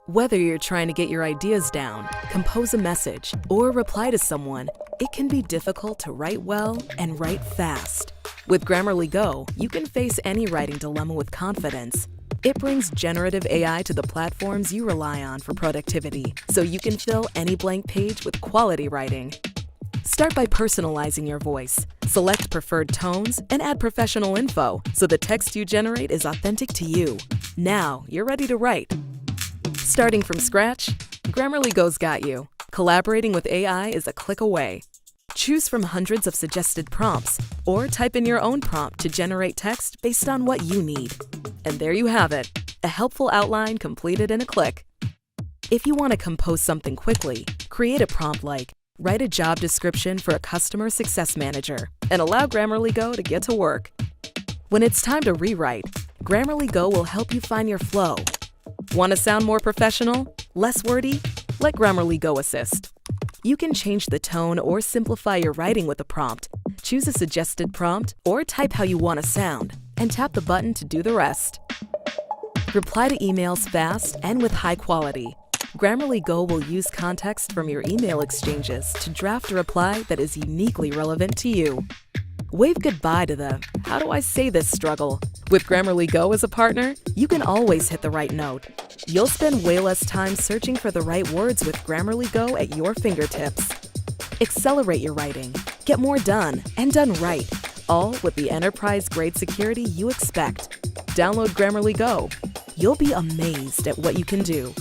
Whether you're trying to get your ideas down, compose a message, or reply to someone, it can be difficult to write well and write fast. With Grammarly Go, you can face any writing dilemma with confidence. It brings generative AI to the platforms you rely on for productivity, so you can fill any blank page with quality writing. Start by personalizing your voice. Select preferred tones and add professional info so the text you generate is authentic to you. Now you're ready to write. Starting from scratch? Grammarly Go's got you. Collaborating with AI is a click away. Choose from hundreds of suggested prompts, or type in your own prompt to generate text based on what you need. And there you have it, a helpful outline completed in a click. If you want to compose something quickly, create a prompt like, write a job description for a customer success manager, and allow Grammarly Go to get to work. When it's time to rewrite, Grammarly Go will help you find your flow. Want to sound more professional? Less wordy? Let Grammarly Go assist. You can change the tone or simplify your writing with a prompt. Choose a suggested prompt or type how you want to sound, and tap the button to do the rest. Reply to emails fast and with high quality. Grammarly Go will use context from your email exchanges to draft a reply that is uniquely relevant to you. Wave goodbye to the "how do I say this" struggle. With Grammarly Go as a partner, you can always hit the right note. You'll spend way less time searching for the right words with Grammarly Go at your fingertips. Accelerate your writing, get more done, and done right, all with the enterprise-grade security you expect. Download Grammarly Go. You'll be amazed at what you can do.